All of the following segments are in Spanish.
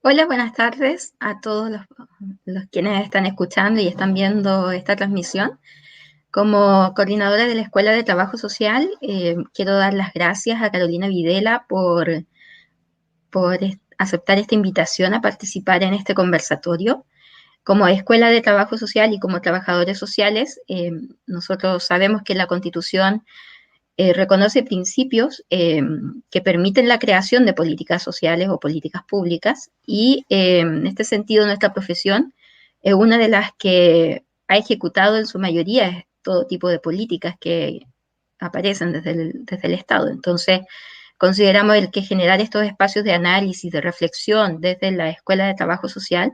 Hola, buenas tardes a todos los quienes están escuchando y están viendo esta transmisión. Como coordinadora de la Escuela de Trabajo Social, quiero dar las gracias a Carolina Videla por aceptar esta invitación a participar en este conversatorio. Como Escuela de Trabajo Social y como trabajadores sociales, nosotros sabemos que la Constitución reconoce principios que permiten la creación de políticas sociales o políticas públicas y en este sentido nuestra profesión es una de las que ha ejecutado en su mayoría todo tipo de políticas que aparecen desde el Estado. Entonces, consideramos el que generar estos espacios de análisis, de reflexión desde la Escuela de Trabajo Social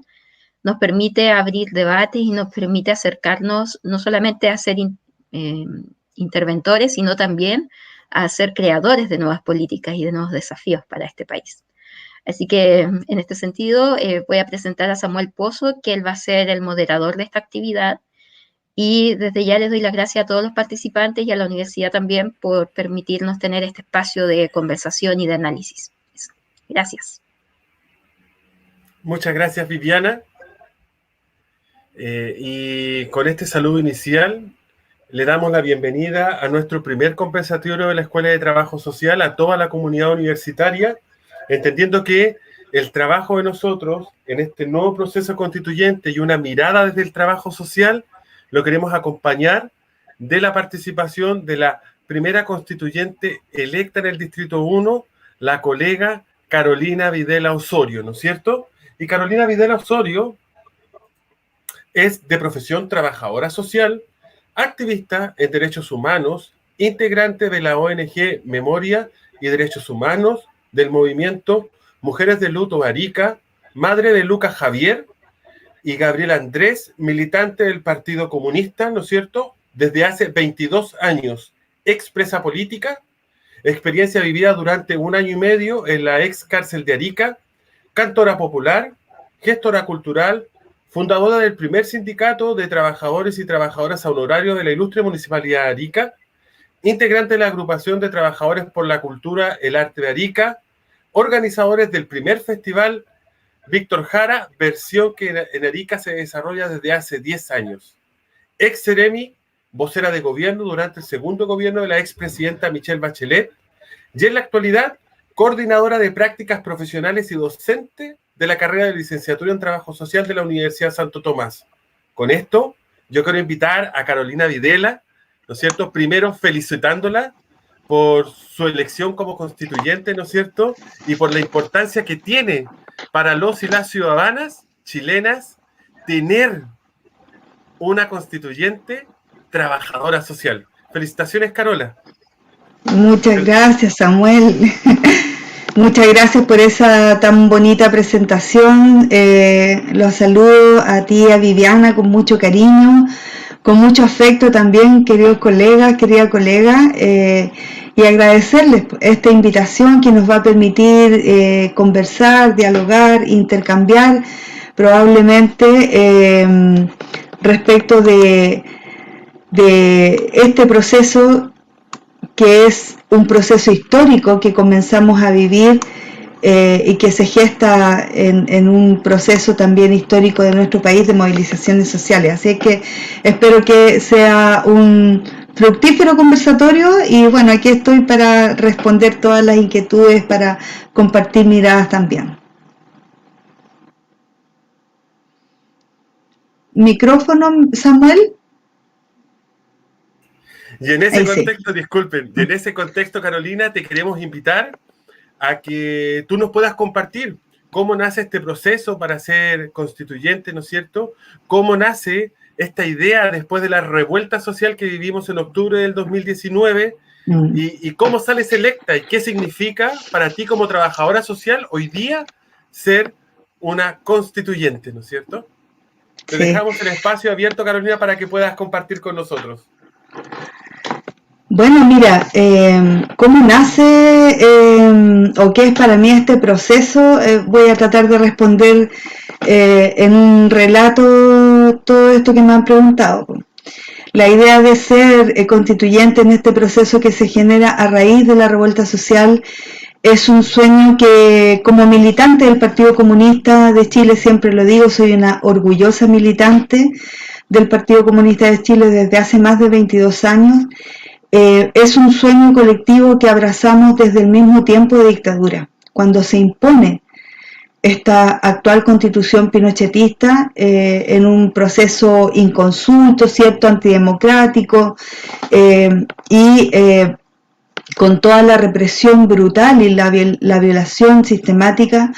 nos permite abrir debates y nos permite acercarnos no solamente a ser interventores, sino también a ser creadores de nuevas políticas y de nuevos desafíos para este país. Así que en este sentido voy a presentar a Samuel Pozo, que él va a ser el moderador de esta actividad, y desde ya les doy las gracias a todos los participantes y a la universidad también por permitirnos tener este espacio de conversación y de análisis. Gracias. Muchas gracias, Viviana. Y con este saludo inicial le damos la bienvenida a nuestro primer conversatorio de la Escuela de Trabajo Social a toda la comunidad universitaria, entendiendo que el trabajo de nosotros en este nuevo proceso constituyente y una mirada desde el trabajo social lo queremos acompañar de la participación de la primera constituyente electa en el Distrito 1, la colega Carolina Videla Osorio, ¿no es cierto? Y Carolina Videla Osorio es de profesión trabajadora social, activista en derechos humanos, integrante de la ONG Memoria y Derechos Humanos, del movimiento Mujeres de Luto Arica, madre de Lucas Javier y Gabriel Andrés, militante del Partido Comunista, ¿no es cierto?, desde hace 22 años, expresa política, experiencia vivida durante 1 año y medio en la ex cárcel de Arica, cantora popular, gestora cultural, fundadora del primer sindicato de trabajadores y trabajadoras honorarios de la ilustre Municipalidad de Arica, integrante de la agrupación de trabajadores por la cultura, el arte de Arica, organizadores del primer festival Víctor Jara, versión que en Arica se desarrolla desde hace 10 años. Ex Seremi, vocera de gobierno durante el segundo gobierno de la expresidenta Michelle Bachelet, y en la actualidad, coordinadora de prácticas profesionales y docente de la carrera de licenciatura en Trabajo Social de la Universidad Santo Tomás. Con esto, yo quiero invitar a Carolina Videla, ¿no es cierto?, primero felicitándola por su elección como constituyente, ¿no es cierto?, y por la importancia que tiene para los y las ciudadanas chilenas tener una constituyente trabajadora social. Felicitaciones, Carola. Muchas gracias, Samuel. Muchas gracias por esa tan bonita presentación. Los saludo a ti, a Viviana, con mucho cariño, con mucho afecto también, queridos colegas, querida colega, y agradecerles esta invitación que nos va a permitir conversar, dialogar, intercambiar, probablemente respecto de este proceso que es un proceso histórico que comenzamos a vivir y que se gesta en un proceso también histórico de nuestro país de movilizaciones sociales. Así que espero que sea un fructífero conversatorio y bueno, aquí estoy para responder todas las inquietudes, para compartir miradas también. ¿Micrófono, Samuel? Y en ese contexto, disculpen, y en ese contexto, Carolina, te queremos invitar a que tú nos puedas compartir cómo nace este proceso para ser constituyente, ¿no es cierto? Cómo nace esta idea después de la revuelta social que vivimos en octubre del 2019 y cómo sales electa y qué significa para ti como trabajadora social hoy día ser una constituyente, ¿no es cierto? Te dejamos el espacio abierto, Carolina, para que puedas compartir con nosotros. Bueno, mira, ¿cómo nace o qué es para mí este proceso? Voy a tratar de responder en un relato todo esto que me han preguntado. La idea de ser constituyente en este proceso que se genera a raíz de la revuelta social Es un sueño que, como militante del Partido Comunista de Chile, siempre lo digo, soy una orgullosa militante del Partido Comunista de Chile desde hace más de 22 años. Es un sueño colectivo que abrazamos desde el mismo tiempo de dictadura, cuando se impone esta actual constitución pinochetista en un proceso inconsulto, cierto, antidemocrático, y con toda la represión brutal y la violación sistemática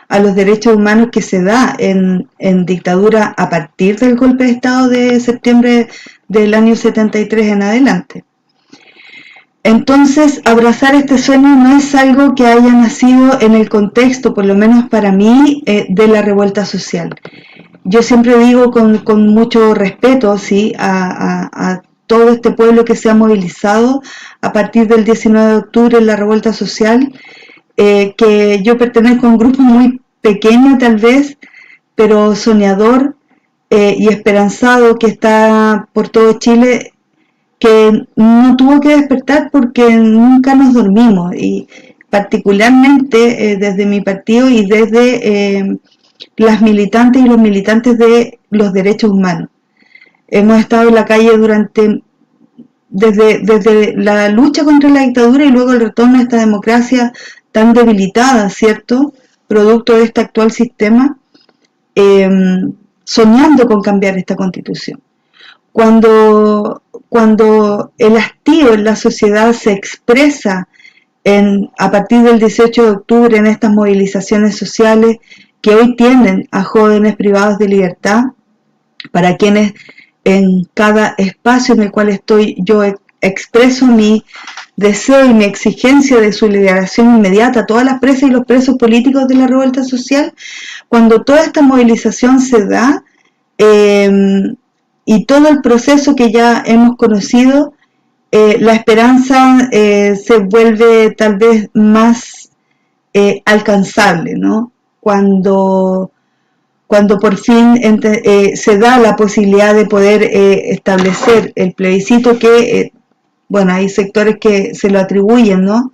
a los derechos humanos que se da en dictadura a partir del golpe de Estado de septiembre del año 73 en adelante. Entonces, abrazar este sueño no es algo que haya nacido en el contexto, por lo menos para mí, de la revuelta social. Yo siempre digo con mucho respeto, ¿sí?, a todo este pueblo que se ha movilizado a partir del 19 de octubre en la revuelta social, que yo pertenezco a un grupo muy pequeño tal vez, pero soñador y esperanzado, que está por todo Chile, que no tuvo que despertar porque nunca nos dormimos, y particularmente desde mi partido y desde las militantes y los militantes de los derechos humanos. Hemos estado en la calle desde la lucha contra la dictadura y luego el retorno a esta democracia tan debilitada, ¿cierto?, producto de este actual sistema, soñando con cambiar esta constitución. Cuando el hastío en la sociedad se expresa a partir del 18 de octubre en estas movilizaciones sociales que hoy tienen a jóvenes privados de libertad, para quienes en cada espacio en el cual estoy yo expreso mi deseo y mi exigencia de su liberación inmediata a todas las presas y los presos políticos de la revuelta social. Cuando toda esta movilización se da y todo el proceso que ya hemos conocido, la esperanza se vuelve tal vez más alcanzable, ¿no? Cuando por fin se da la posibilidad de poder establecer el plebiscito que, bueno, hay sectores que se lo atribuyen, ¿no?,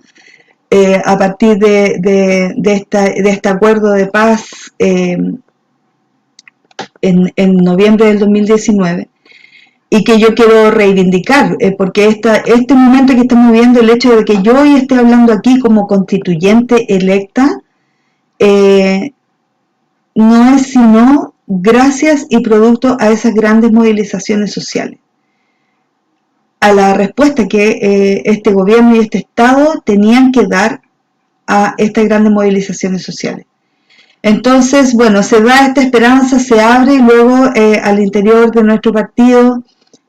a partir de este acuerdo de paz en noviembre del 2019, y que yo quiero reivindicar, porque este momento que estamos viviendo, el hecho de que yo hoy esté hablando aquí como constituyente electa, no es sino gracias y producto a esas grandes movilizaciones sociales, a la respuesta que este gobierno y este Estado tenían que dar a estas grandes movilizaciones sociales. Entonces, bueno, se da esta esperanza, se abre, y luego al interior de nuestro partido,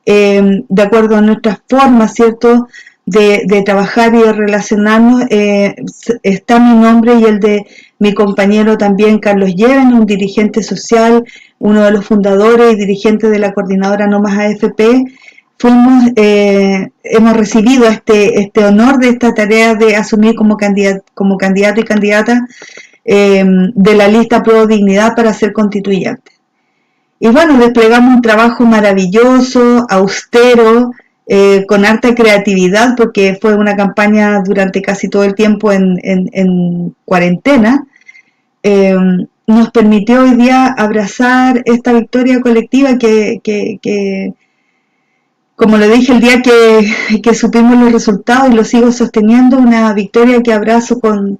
de acuerdo a nuestras formas, ¿cierto?, de trabajar y de relacionarnos, está mi nombre y el de mi compañero también, Carlos Lleven, un dirigente social, uno de los fundadores y dirigentes de la coordinadora No Más AFP. Hemos recibido este honor de esta tarea de asumir como candidato y candidata de la lista Pro Dignidad para ser constituyente. Y bueno, desplegamos un trabajo maravilloso, austero, con harta creatividad, porque fue una campaña durante casi todo el tiempo en cuarentena. Nos permitió hoy día abrazar esta victoria colectiva que como lo dije el día que supimos los resultados, y lo sigo sosteniendo, una victoria que abrazo con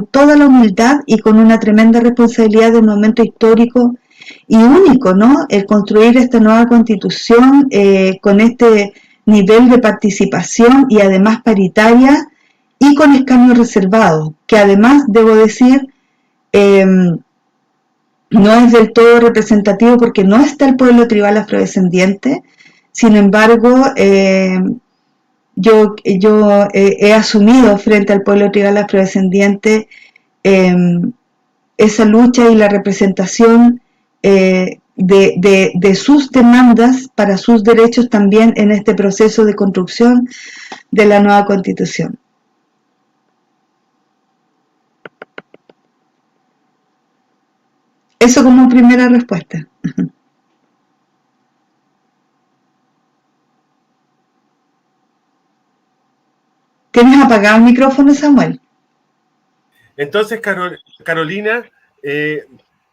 toda la humildad y con una tremenda responsabilidad de un momento histórico y único, ¿no? El construir esta nueva constitución con este nivel de participación y además paritaria y con escaños reservados, que además, debo decir, no es del todo representativo porque no está el pueblo tribal afrodescendiente. Sin embargo, yo he asumido frente al pueblo tribal afrodescendiente esa lucha y la representación de sus demandas para sus derechos también en este proceso de construcción de la nueva Constitución. Eso como primera respuesta. ¿Tienes apagado el micrófono, Samuel? Entonces, Carolina,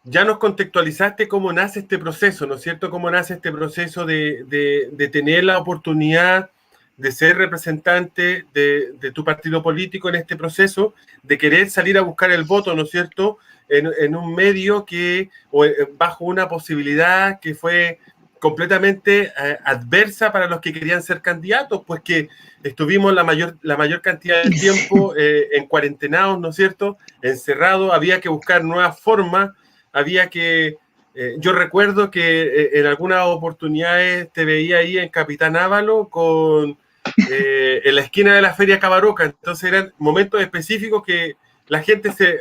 ya nos contextualizaste cómo nace este proceso, ¿no es cierto? Cómo nace este proceso de tener la oportunidad de ser representante de tu partido político en este proceso, de querer salir a buscar el voto, ¿no es cierto?, en un medio bajo una posibilidad que fue completamente adversa para los que querían ser candidatos, pues que estuvimos la mayor cantidad de tiempo en cuarentenados, ¿no es cierto?, encerrados, había que buscar nuevas formas, había que... yo recuerdo que en algunas oportunidades te veía ahí en Capitán Ávalo en la esquina de la Feria Cabaroca, entonces eran momentos específicos que la gente se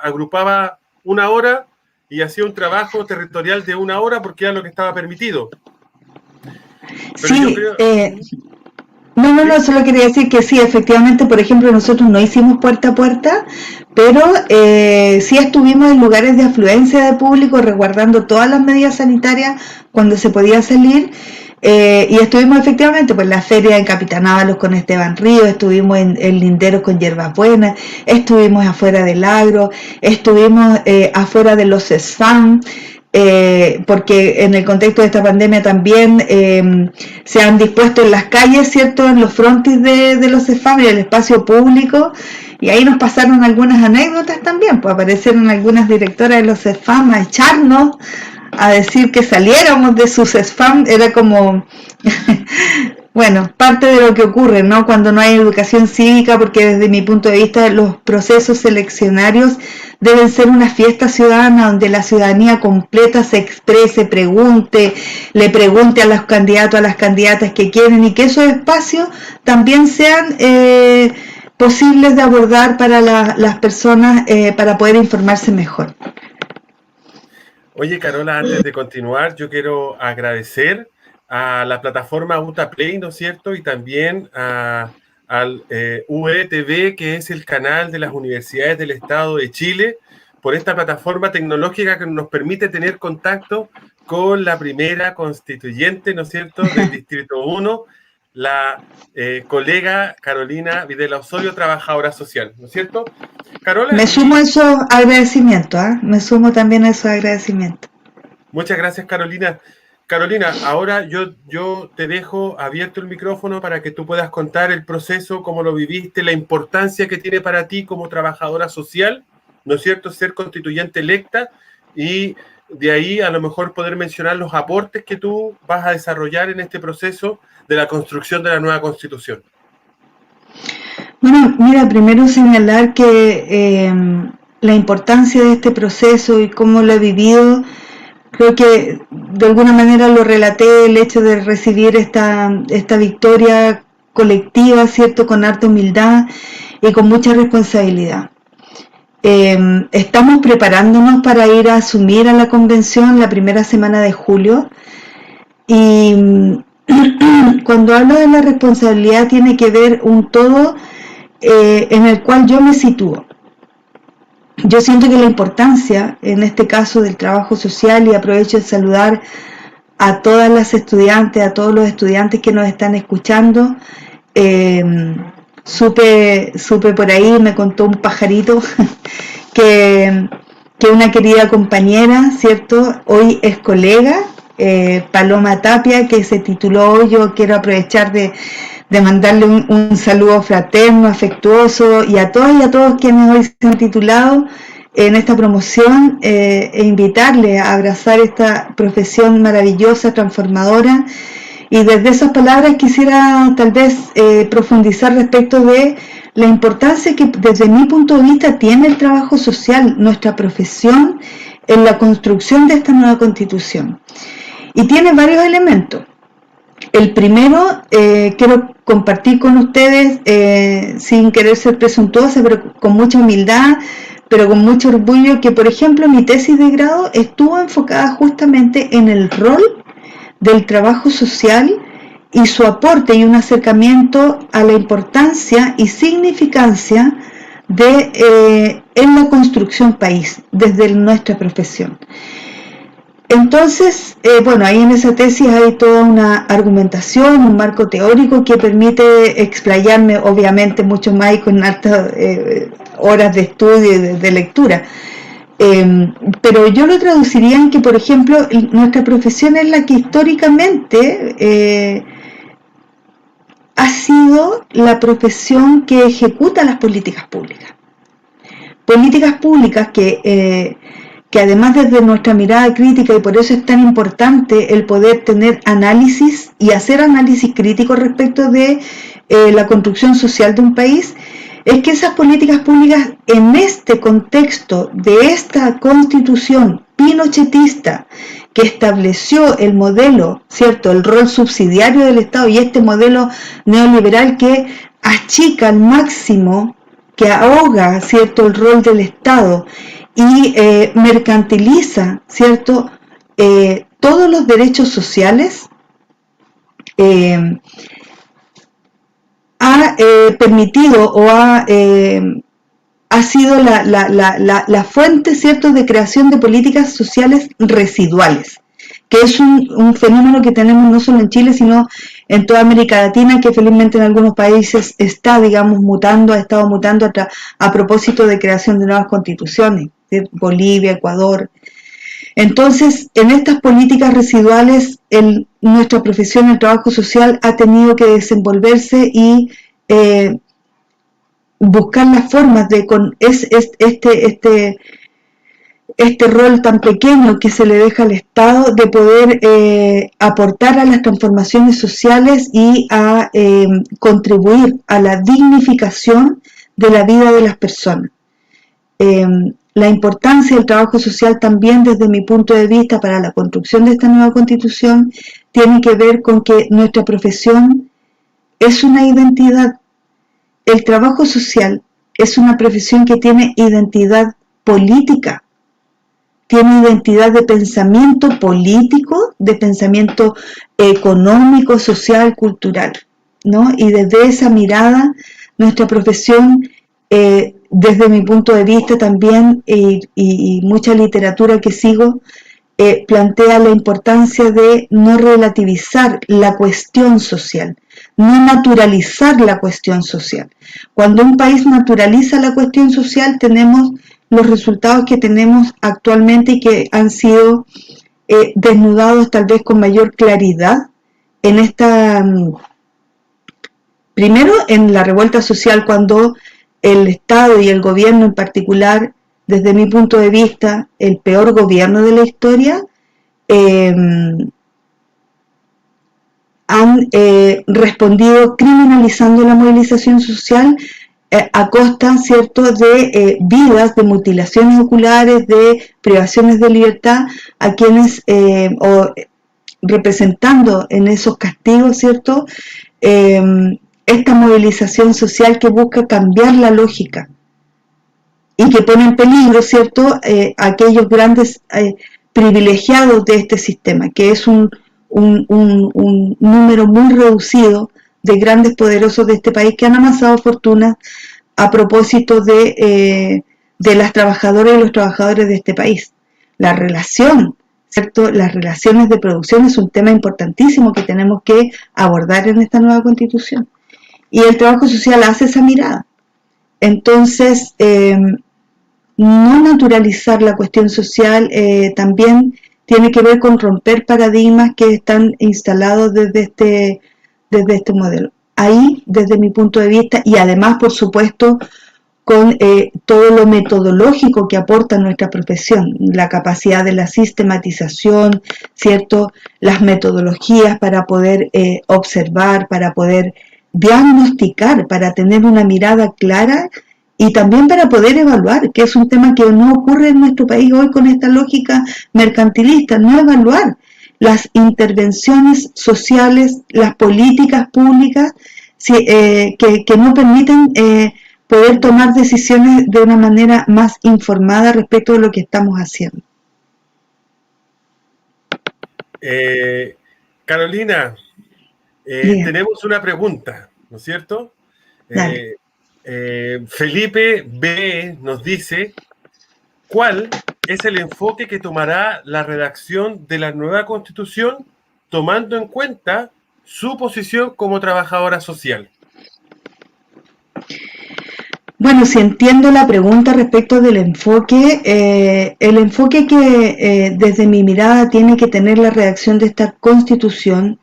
agrupaba una hora y hacía un trabajo territorial de una hora porque era lo que estaba permitido. Pero sí, yo creo... No, solo quería decir que sí, efectivamente, por ejemplo, nosotros no hicimos puerta a puerta, pero sí estuvimos en lugares de afluencia de público, resguardando todas las medidas sanitarias cuando se podía salir, y estuvimos efectivamente pues en la feria en Capitán Ábalos con Esteban Ríos, estuvimos en Linderos con Hierbas Buenas, estuvimos afuera del Agro, estuvimos afuera de los SESFAM, porque en el contexto de esta pandemia también se han dispuesto en las calles, ¿cierto?, en los frontis de los CEFAM y el espacio público, y ahí nos pasaron algunas anécdotas también, pues aparecieron algunas directoras de los CEFAM a echarnos, a decir que saliéramos de sus CEFAM, era como... Bueno, parte de lo que ocurre, ¿no?, cuando no hay educación cívica, porque desde mi punto de vista los procesos seleccionarios deben ser una fiesta ciudadana donde la ciudadanía completa se exprese, le pregunte a los candidatos, a las candidatas que quieren, y que esos espacios también sean posibles de abordar para las personas para poder informarse mejor. Oye, Carola, antes de continuar, yo quiero agradecer a la plataforma UTAPlay, ¿no es cierto?, y también al UETV, que es el canal de las universidades del Estado de Chile, por esta plataforma tecnológica que nos permite tener contacto con la primera constituyente, ¿no es cierto?, del Distrito 1, la colega Carolina Videla Osorio, trabajadora social, ¿no es cierto? Carola, me sumo a esos agradecimientos, me sumo también a esos agradecimientos. Muchas gracias, Carolina. Carolina, ahora yo te dejo abierto el micrófono para que tú puedas contar el proceso, cómo lo viviste, la importancia que tiene para ti como trabajadora social, ¿no es cierto?, ser constituyente electa, y de ahí a lo mejor poder mencionar los aportes que tú vas a desarrollar en este proceso de la construcción de la nueva Constitución. Bueno, mira, primero señalar que la importancia de este proceso y cómo lo he vivido, creo que de alguna manera lo relaté, el hecho de recibir esta victoria colectiva, ¿cierto?, con harta humildad y con mucha responsabilidad. Estamos preparándonos para ir a asumir a la convención la primera semana de julio, y cuando hablo de la responsabilidad tiene que ver un todo en el cual yo me sitúo. Yo siento que la importancia, en este caso, del trabajo social, y aprovecho de saludar a todas las estudiantes, a todos los estudiantes que nos están escuchando, supe por ahí, me contó un pajarito que una querida compañera, ¿cierto?, hoy es colega, Paloma Tapia, que se tituló hoy. Yo quiero aprovechar de mandarle un saludo fraterno, afectuoso, y a todas y a todos quienes hoy se han titulado en esta promoción, e invitarles a abrazar esta profesión maravillosa, transformadora. Y desde esas palabras quisiera tal vez profundizar respecto de la importancia que desde mi punto de vista tiene el trabajo social, nuestra profesión, en la construcción de esta nueva Constitución. Y tiene varios elementos. El primero, quiero compartir con ustedes, sin querer ser presuntuosa, pero con mucha humildad, pero con mucho orgullo, que por ejemplo mi tesis de grado estuvo enfocada justamente en el rol del trabajo social y su aporte y un acercamiento a la importancia y significancia en la construcción país, desde nuestra profesión. Entonces, bueno, ahí en esa tesis hay toda una argumentación, un marco teórico que permite explayarme obviamente mucho más y con alta horas de estudio y de lectura. Pero yo lo traduciría en que, por ejemplo, nuestra profesión es la que históricamente ha sido la profesión que ejecuta las políticas públicas. Políticas públicas que además desde nuestra mirada crítica, y por eso es tan importante el poder tener análisis y hacer análisis crítico respecto de la construcción social de un país, es que esas políticas públicas en este contexto de esta constitución pinochetista que estableció el modelo, ¿cierto?, el rol subsidiario del Estado y este modelo neoliberal que achica al máximo, que ahoga, ¿cierto?, el rol del Estado y mercantiliza, ¿cierto?, todos los derechos sociales, ha permitido o ha sido la fuente, ¿cierto?, de creación de políticas sociales residuales, que es un fenómeno que tenemos no solo en Chile, sino en toda América Latina, que felizmente en algunos países está, digamos, ha estado mutando a propósito de creación de nuevas constituciones, ¿sí? Bolivia, Ecuador. Entonces, en estas políticas residuales, nuestra profesión, el trabajo social, ha tenido que desenvolverse y buscar las formas de, con este rol tan pequeño que se le deja al Estado, de poder aportar a las transformaciones sociales y a contribuir a la dignificación de la vida de las personas. La importancia del trabajo social también, desde mi punto de vista, para la construcción de esta nueva constitución, tiene que ver con que nuestra profesión es una identidad. El trabajo social es una profesión que tiene identidad política, tiene identidad de pensamiento político, de pensamiento económico, social, cultural, ¿no? Y desde esa mirada, nuestra profesión, desde mi punto de vista también, y mucha literatura que sigo, plantea la importancia de no relativizar la cuestión social, no naturalizar la cuestión social. Cuando un país naturaliza la cuestión social, tenemos los resultados que tenemos actualmente y que han sido desnudados tal vez con mayor claridad en esta, primero en la revuelta social, cuando el Estado y el gobierno en particular, desde mi punto de vista, el peor gobierno de la historia, han respondido criminalizando la movilización social a costa, ¿cierto?, de vidas, de mutilaciones oculares, de privaciones de libertad a quienes, o representando en esos castigos, ¿cierto?, esta movilización social que busca cambiar la lógica y que pone en peligro, ¿cierto?, aquellos grandes privilegiados de este sistema, que es un número muy reducido de grandes poderosos de este país que han amasado fortunas a propósito de las trabajadoras y los trabajadores de este país. La relación, ¿cierto?, las relaciones de producción es un tema importantísimo que tenemos que abordar en esta nueva constitución. Y el trabajo social hace esa mirada. Entonces, no naturalizar la cuestión social también tiene que ver con romper paradigmas que están instalados desde este modelo. Ahí, desde mi punto de vista, y además, por supuesto, con todo lo metodológico que aporta nuestra profesión, la capacidad de la sistematización, ¿cierto?, las metodologías para poder observar, para poder diagnosticar, para tener una mirada clara y también para poder evaluar, que es un tema que no ocurre en nuestro país hoy con esta lógica mercantilista, no evaluar las intervenciones sociales, las políticas públicas que no permiten poder tomar decisiones de una manera más informada respecto de lo que estamos haciendo. Carolina, tenemos una pregunta, ¿no es cierto? Felipe B. nos dice: ¿cuál es el enfoque que tomará la redacción de la nueva Constitución tomando en cuenta su posición como trabajadora social? Bueno, si entiendo la pregunta respecto del enfoque, el enfoque que desde mi mirada tiene que tener la redacción de esta Constitución,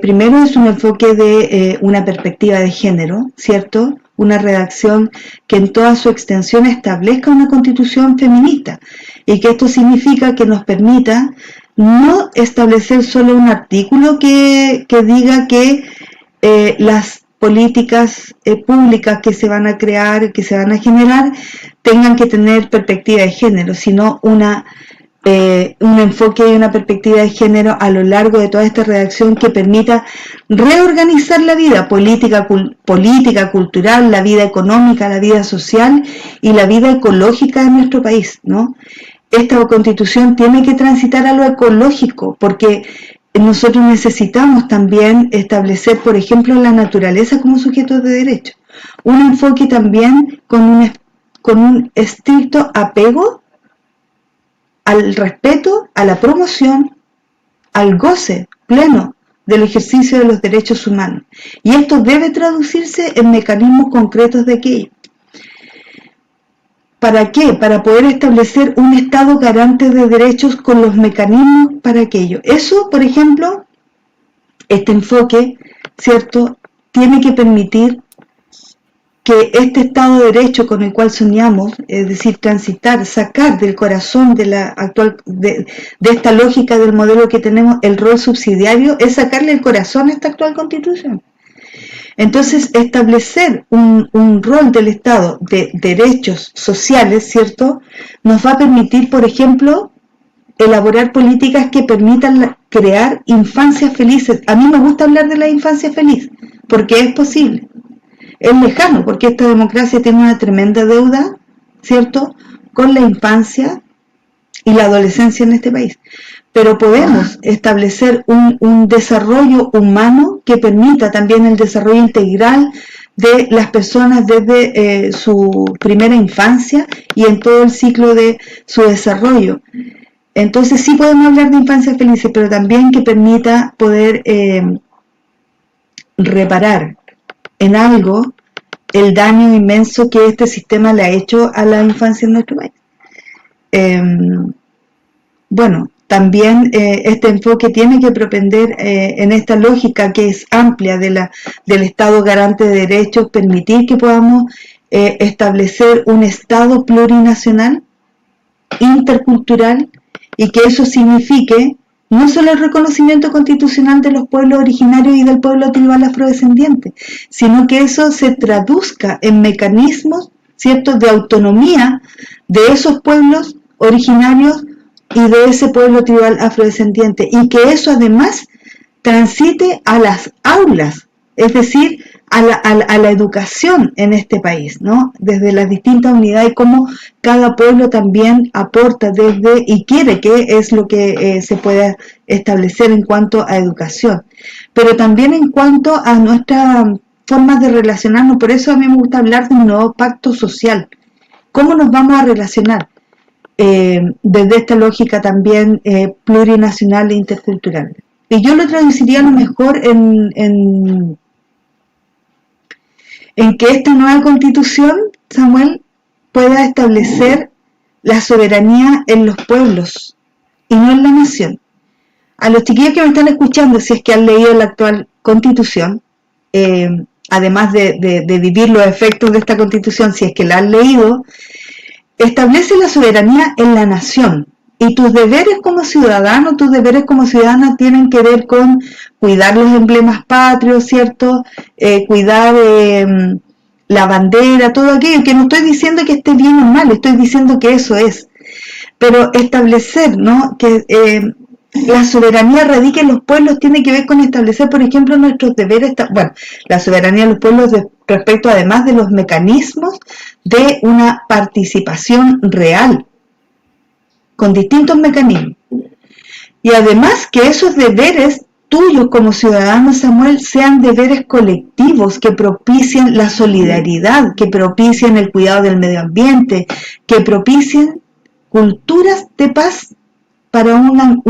primero es un enfoque de una perspectiva de género, ¿cierto? Una redacción que en toda su extensión establezca una Constitución feminista, y que esto significa que nos permita no establecer solo un artículo que diga que las políticas públicas que se van a crear, que se van a generar, tengan que tener perspectiva de género, sino un enfoque y una perspectiva de género a lo largo de toda esta redacción que permita reorganizar la vida política, cultural, la vida económica, la vida social y la vida ecológica de nuestro país, ¿no? Esta Constitución tiene que transitar a lo ecológico, porque nosotros necesitamos también establecer, por ejemplo, la naturaleza como sujeto de derecho. Un enfoque también con un estricto apego al respeto, a la promoción, al goce pleno del ejercicio de los derechos humanos. Y esto debe traducirse en mecanismos concretos de aquello. ¿Para qué? Para poder establecer un Estado garante de derechos con los mecanismos para aquello. Eso, por ejemplo, este enfoque, ¿cierto?, tiene que permitir que este Estado de Derecho con el cual soñamos, es decir, transitar, sacar del corazón de la actual, de esta lógica del modelo que tenemos, el rol subsidiario, es sacarle el corazón a esta actual Constitución. Entonces, establecer un rol del Estado de derechos sociales, ¿cierto?, nos va a permitir, por ejemplo, elaborar políticas que permitan crear infancias felices. A mí me gusta hablar de la infancia feliz, porque es posible. Es lejano, porque esta democracia tiene una tremenda deuda, ¿cierto?, con la infancia y la adolescencia en este país. Pero podemos establecer un desarrollo humano que permita también el desarrollo integral de las personas desde su primera infancia y en todo el ciclo de su desarrollo. Entonces sí podemos hablar de infancias felices, pero también que permita poder reparar en algo el daño inmenso que este sistema le ha hecho a la infancia en nuestro país. Bueno, también este enfoque tiene que propender en esta lógica que es amplia del Estado garante de derechos, permitir que podamos establecer un Estado plurinacional, intercultural, y que eso signifique no solo el reconocimiento constitucional de los pueblos originarios y del pueblo tribal afrodescendiente, sino que eso se traduzca en mecanismos, ¿cierto?, de autonomía de esos pueblos originarios y de ese pueblo tribal afrodescendiente, y que eso además transite a las aulas, es decir, a la educación en este país, ¿no?, desde las distintas unidades, como cada pueblo también aporta desde y quiere que es lo que se pueda establecer en cuanto a educación, pero también en cuanto a nuestras formas de relacionarnos. Por eso a mí me gusta hablar de un nuevo pacto social. ¿Cómo nos vamos a relacionar? Desde esta lógica también plurinacional e intercultural. Y yo lo traduciría a lo mejor en que esta nueva Constitución, Samuel, pueda establecer la soberanía en los pueblos y no en la nación. A los chiquillos que me están escuchando, si es que han leído la actual Constitución, además de vivir los efectos de esta Constitución, si es que la han leído, establece la soberanía en la nación. Y tus deberes como ciudadano, tus deberes como ciudadana tienen que ver con cuidar los emblemas patrios, ¿cierto? Cuidar la bandera, todo aquello, que no estoy diciendo que esté bien o mal, estoy diciendo que eso es. Pero establecer, ¿no?, que la soberanía radica en los pueblos tiene que ver con establecer, por ejemplo, nuestros deberes, bueno, la soberanía de los pueblos respecto además de los mecanismos de una participación real, con distintos mecanismos. Y además que esos deberes tuyos como ciudadano, Samuel, sean deberes colectivos que propicien la solidaridad, que propicien el cuidado del medio ambiente, que propicien culturas de paz para un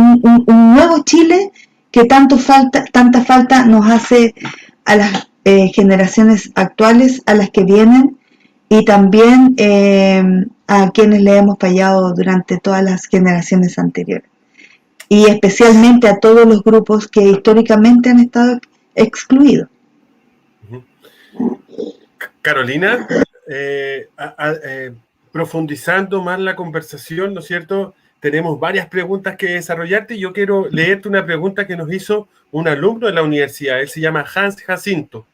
nuevo Chile que tanta falta nos hace a las generaciones actuales, a las que vienen, y también a quienes le hemos fallado durante todas las generaciones anteriores, y especialmente a todos los grupos que históricamente han estado excluidos. Carolina, profundizando más la conversación, ¿no es cierto? Tenemos varias preguntas que desarrollarte y yo quiero leerte una pregunta que nos hizo un alumno de la universidad. Él se llama Hans Jacinto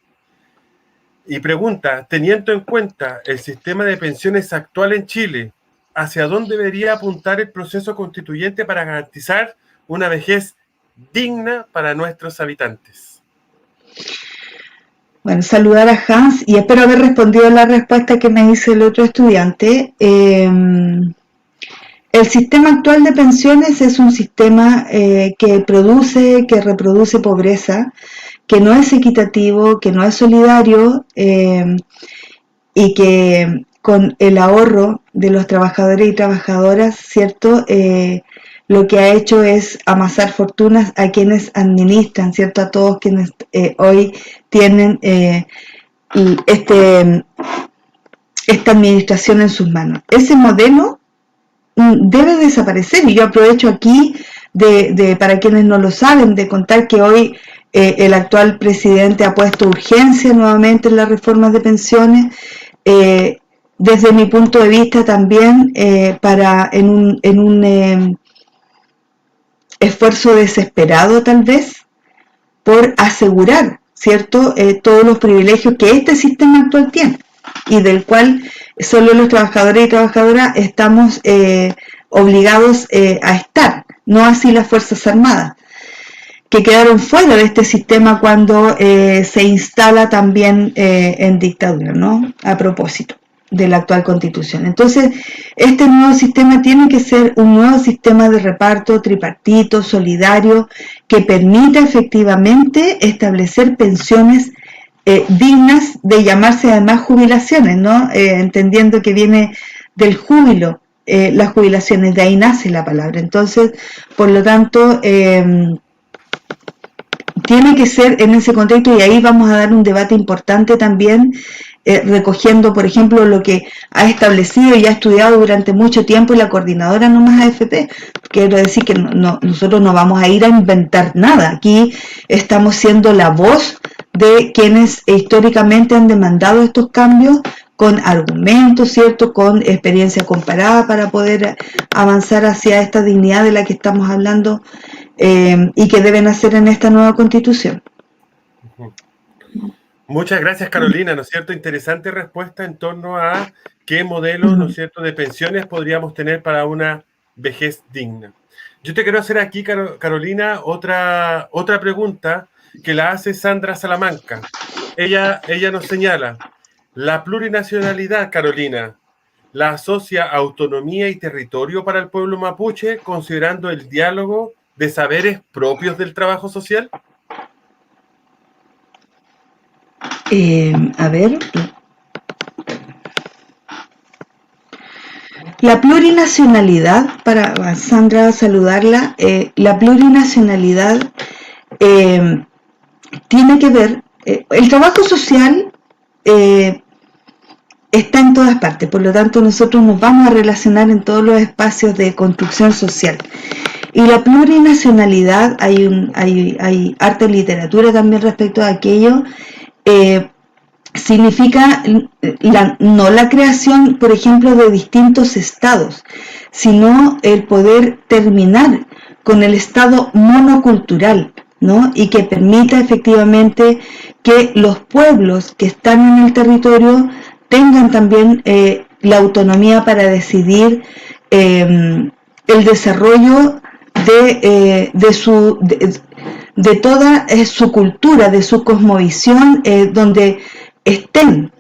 y pregunta: teniendo en cuenta el sistema de pensiones actual en Chile, ¿hacia dónde debería apuntar el proceso constituyente para garantizar una vejez digna para nuestros habitantes? Bueno, saludar a Hans y espero haber respondido la respuesta que me hizo el otro estudiante. El sistema actual de pensiones es un sistema que reproduce pobreza, que no es equitativo, que no es solidario, y que con el ahorro de los trabajadores y trabajadoras, ¿cierto?, lo que ha hecho es amasar fortunas a quienes administran, ¿cierto?, a todos quienes hoy tienen esta administración en sus manos. Ese modelo debe desaparecer, y yo aprovecho aquí para quienes no lo saben, de contar que hoy el actual presidente ha puesto urgencia nuevamente en las reformas de pensiones, desde mi punto de vista también, en un esfuerzo desesperado tal vez por asegurar, ¿cierto?, todos los privilegios que este sistema actual tiene y del cual solo los trabajadores y trabajadoras estamos obligados a estar, no así las Fuerzas Armadas, que quedaron fuera de este sistema cuando se instala también en dictadura, ¿no?, a propósito de la actual Constitución. Entonces, este nuevo sistema tiene que ser un nuevo sistema de reparto tripartito, solidario, que permita efectivamente establecer pensiones dignas de llamarse además jubilaciones, ¿no? Entendiendo que viene del júbilo, las jubilaciones, de ahí nace la palabra. Entonces, por lo tanto, tiene que ser en ese contexto, y ahí vamos a dar un debate importante también, recogiendo, por ejemplo, lo que ha establecido y ha estudiado durante mucho tiempo la coordinadora No Más AFP. Quiero decir que nosotros no vamos a ir a inventar nada. Aquí estamos siendo la voz de quienes históricamente han demandado estos cambios, con argumentos, ¿cierto?, con experiencia comparada, para poder avanzar hacia esta dignidad de la que estamos hablando, y que deben hacer en esta nueva Constitución. Muchas gracias, Carolina, ¿no es cierto? Interesante respuesta en torno a qué modelo, ¿no es cierto?, de pensiones podríamos tener para una vejez digna. Yo te quiero hacer aquí, Carolina, otra pregunta que la hace Sandra Salamanca. Ella nos señala: la plurinacionalidad, Carolina, ¿la asocia a autonomía y territorio para el pueblo mapuche, considerando el diálogo de saberes propios del trabajo social? A ver, la plurinacionalidad, para Sandra saludarla, la plurinacionalidad tiene que ver, el trabajo social está en todas partes, por lo tanto nosotros nos vamos a relacionar en todos los espacios de construcción social. Y la plurinacionalidad, hay harta literatura también respecto a aquello. Significa no la creación, por ejemplo, de distintos estados, sino el poder terminar con el estado monocultural, ¿no?, y que permita efectivamente que los pueblos que están en el territorio tengan también la autonomía para decidir el desarrollo de toda su cultura, de su cosmovisión, donde estén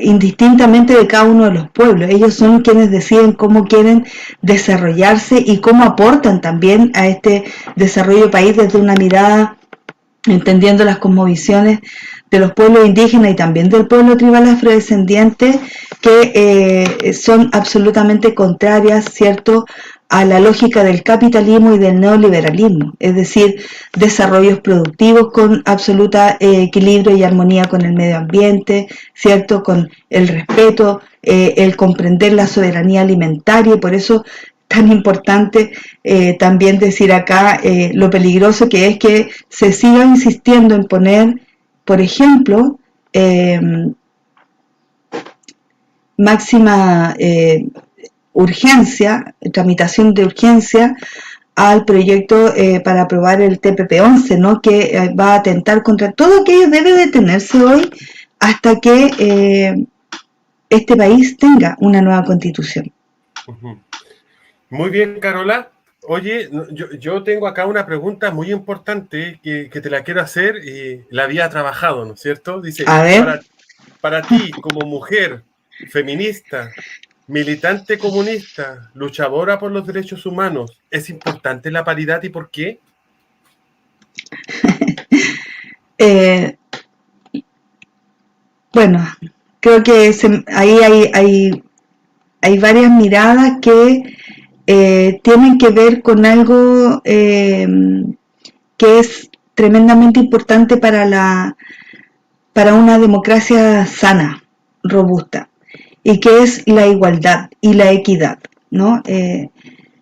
indistintamente de cada uno de los pueblos. Ellos son quienes deciden cómo quieren desarrollarse y cómo aportan también a este desarrollo del país desde una mirada, entendiendo las cosmovisiones de los pueblos indígenas y también del pueblo tribal afrodescendiente, que son absolutamente contrarias, ¿cierto?, a la lógica del capitalismo y del neoliberalismo, es decir, desarrollos productivos con absoluta equilibrio y armonía con el medio ambiente, ¿cierto?, con el respeto el comprender la soberanía alimentaria, y por eso tan importante también decir acá lo peligroso que es que se siga insistiendo en poner, por ejemplo, máxima urgencia, tramitación de urgencia al proyecto para aprobar el TPP-11, ¿no? Que va a atentar contra todo aquello. Debe detenerse hoy hasta que este país tenga una nueva constitución. Muy bien, Carola. Oye, yo tengo acá una pregunta muy importante que te la quiero hacer y la había trabajado, ¿no es cierto? Dice, A ver. para ti, como mujer, feminista, militante comunista, luchadora por los derechos humanos, ¿es importante la paridad y por qué? Bueno, creo que ahí hay varias miradas que tienen que ver con algo que es tremendamente importante para una democracia sana, robusta, y que es la igualdad y la equidad, ¿no?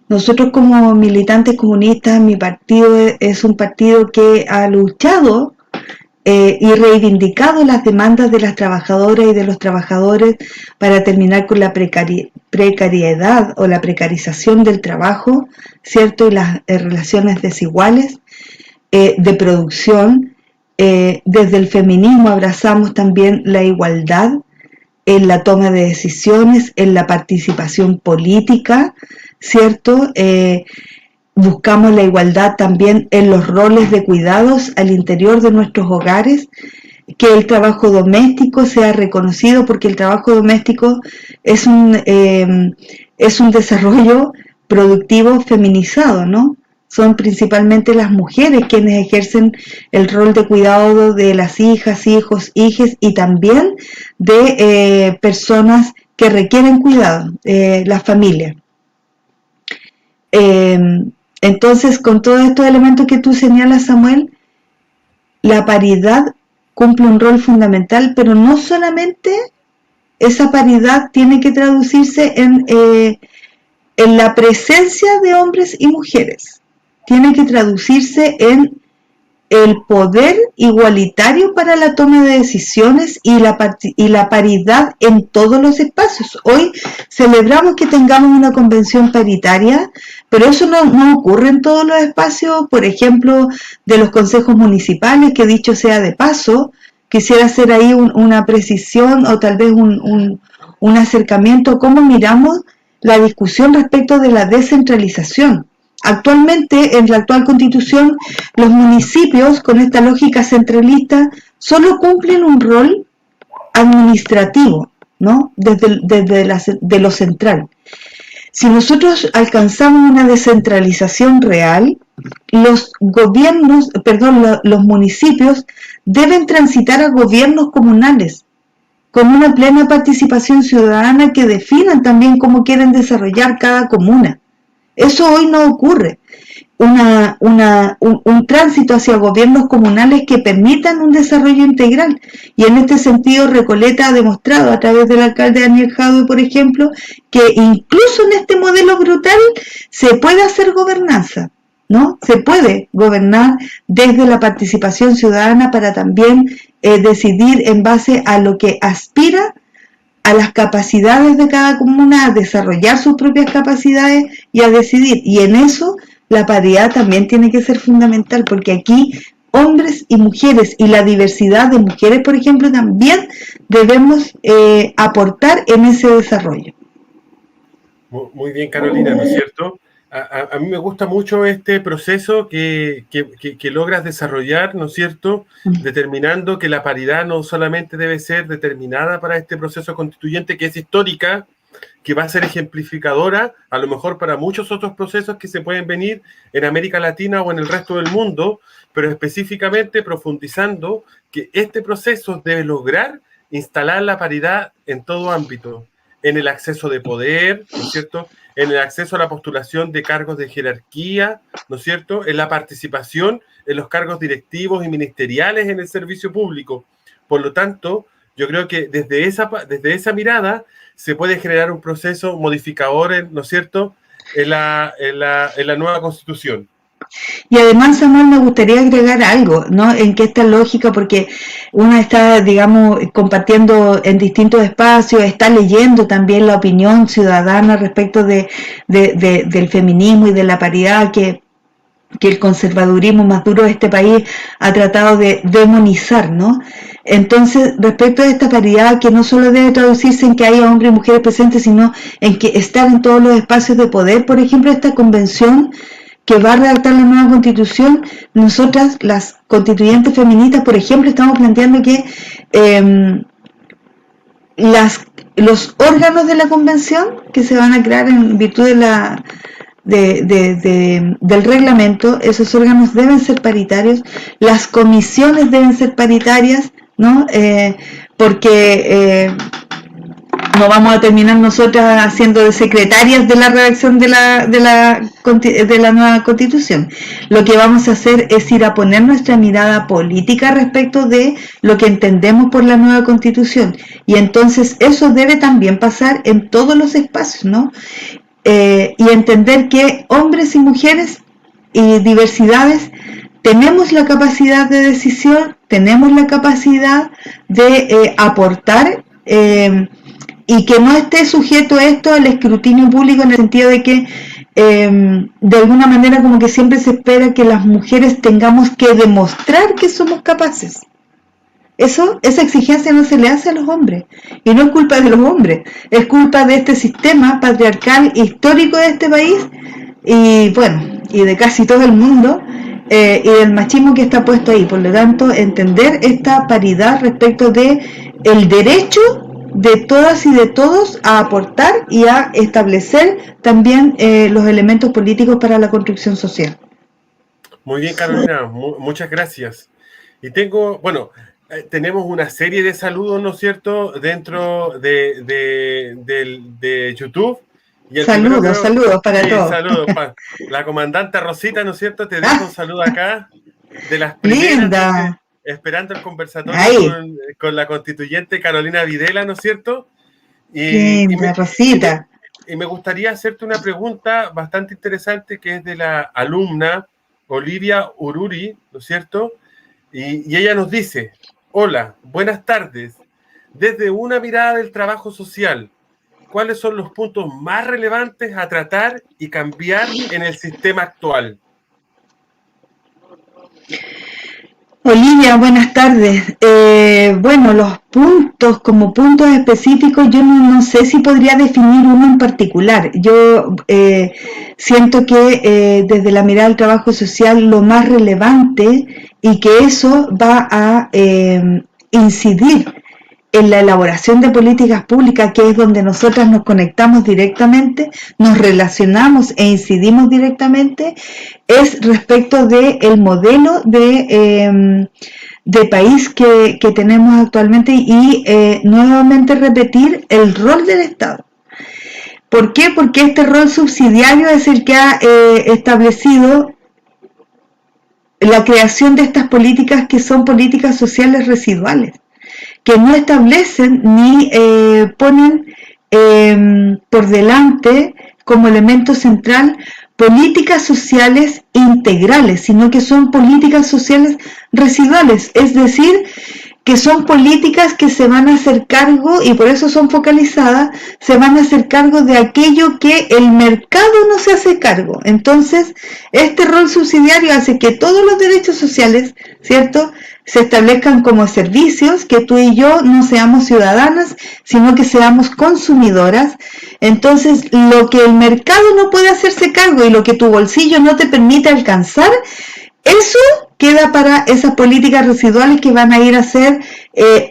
Nosotros como militantes comunistas, mi partido es un partido que ha luchado y reivindicado las demandas de las trabajadoras y de los trabajadores para terminar con la precariedad o la precarización del trabajo, ¿cierto? Y las relaciones desiguales de producción. Desde el feminismo abrazamos también la igualdad en la toma de decisiones, en la participación política, ¿cierto? Buscamos la igualdad también en los roles de cuidados al interior de nuestros hogares, que el trabajo doméstico sea reconocido, porque el trabajo doméstico es un desarrollo productivo feminizado, ¿no? Son principalmente las mujeres quienes ejercen el rol de cuidado de las hijas, hijos, hijes y también de personas que requieren cuidado, las familias. Entonces, con todos estos elementos que tú señalas, Samuel, la paridad cumple un rol fundamental, pero no solamente esa paridad tiene que traducirse en la presencia de hombres y mujeres, tiene que traducirse en el poder igualitario para la toma de decisiones y la paridad en todos los espacios. Hoy celebramos que tengamos una convención paritaria, pero eso no ocurre en todos los espacios, por ejemplo, de los consejos municipales, que dicho sea de paso, quisiera hacer ahí una precisión o tal vez un acercamiento, cómo miramos la discusión respecto de la descentralización. Actualmente, en la actual Constitución, los municipios, con esta lógica centralista, solo cumplen un rol administrativo, ¿no? Desde lo central. Si nosotros alcanzamos una descentralización real, los municipios deben transitar a gobiernos comunales con una plena participación ciudadana que definan también cómo quieren desarrollar cada comuna. Eso hoy no ocurre. Un tránsito hacia gobiernos comunales que permitan un desarrollo integral. Y en este sentido, Recoleta ha demostrado a través del alcalde Daniel Jadue, por ejemplo, que incluso en este modelo brutal se puede hacer gobernanza, ¿no? Se puede gobernar desde la participación ciudadana para también decidir en base a lo que aspira a las capacidades de cada comuna, a desarrollar sus propias capacidades y a decidir. Y en eso la paridad también tiene que ser fundamental, porque aquí hombres y mujeres y la diversidad de mujeres, por ejemplo, también debemos aportar en ese desarrollo. Muy bien, Carolina, ¿no es cierto? A mí me gusta mucho este proceso que logras desarrollar, ¿no es cierto? Determinando que la paridad no solamente debe ser determinada para este proceso constituyente, que es histórica, que va a ser ejemplificadora, a lo mejor para muchos otros procesos que se pueden venir en América Latina o en el resto del mundo, pero específicamente profundizando que este proceso debe lograr instalar la paridad en todo ámbito, en el acceso de poder, ¿no es cierto?, en el acceso a la postulación de cargos de jerarquía, ¿no es cierto?, en la participación en los cargos directivos y ministeriales en el servicio público. Por lo tanto, Yo creo que desde esa mirada se puede generar un proceso modificador, ¿no es cierto?, en la nueva Constitución. Y además, Samuel, me gustaría agregar algo, ¿no? En que esta lógica, porque uno está, digamos, compartiendo en distintos espacios, está leyendo también la opinión ciudadana respecto del feminismo y de la paridad que el conservadurismo más duro de este país ha tratado de demonizar, ¿no? Entonces, respecto a esta paridad, que no solo debe traducirse en que haya hombres y mujeres presentes, sino en que estar en todos los espacios de poder. Por ejemplo, esta convención que va a redactar la nueva Constitución, nosotras, las constituyentes feministas, por ejemplo, estamos planteando que los órganos de la convención que se van a crear en virtud del reglamento, esos órganos deben ser paritarios, las comisiones deben ser paritarias, ¿no? Porque no vamos a terminar nosotras siendo de secretarias de la redacción de la nueva Constitución. Lo que vamos a hacer es ir a poner nuestra mirada política respecto de lo que entendemos por la nueva Constitución, y entonces eso debe también pasar en todos los espacios, ¿no? Y entender que hombres y mujeres y diversidades tenemos la capacidad de decisión, tenemos la capacidad de aportar, y que no esté sujeto esto al escrutinio público, en el sentido de que de alguna manera como que siempre se espera que las mujeres tengamos que demostrar que somos capaces. Esa exigencia no se le hace a los hombres, y no es culpa de los hombres, es culpa de este sistema patriarcal histórico de este país, y bueno, y de casi todo el mundo, y del machismo que está puesto ahí. Por lo tanto, entender esta paridad respecto de el derecho de todas y de todos a aportar y a establecer también los elementos políticos para la construcción social. Muy bien, Carolina, muchas gracias. Y tenemos una serie de saludos, ¿no es cierto?, dentro de YouTube. Y saludos para todos. Saludos para la comandante Rosita, ¿no es cierto? Te dejo un saludo acá de las primeras. Linda. Esperando el conversatorio con la constituyente Carolina Videla, ¿no es cierto? Linda, Rosita. Y me gustaría hacerte una pregunta bastante interesante, que es de la alumna Olivia Ururi, ¿no es cierto? Y ella nos dice: hola, buenas tardes. Desde una mirada del trabajo social, ¿cuáles son los puntos más relevantes a tratar y cambiar en el sistema actual? Olivia, buenas tardes. Bueno, los puntos, como puntos específicos, yo no sé si podría definir uno en particular. Yo siento que desde la mirada del trabajo social, lo más relevante, y que eso va a incidir en la elaboración de políticas públicas, que es donde nosotras nos conectamos directamente, nos relacionamos e incidimos directamente, es respecto del modelo de país que tenemos actualmente, y nuevamente repetir el rol del Estado. ¿Por qué? Porque este rol subsidiario es el que ha establecido la creación de estas políticas, que son políticas sociales residuales, que no establecen ni ponen por delante como elemento central políticas sociales integrales, sino que son políticas sociales residuales, es decir, que son políticas que se van a hacer cargo, y por eso son focalizadas, se van a hacer cargo de aquello que el mercado no se hace cargo. Entonces, este rol subsidiario hace que todos los derechos sociales, ¿cierto?, se establezcan como servicios, que tú y yo no seamos ciudadanas, sino que seamos consumidoras. Entonces, lo que el mercado no puede hacerse cargo y lo que tu bolsillo no te permite alcanzar, eso queda para esas políticas residuales que van a ir a hacer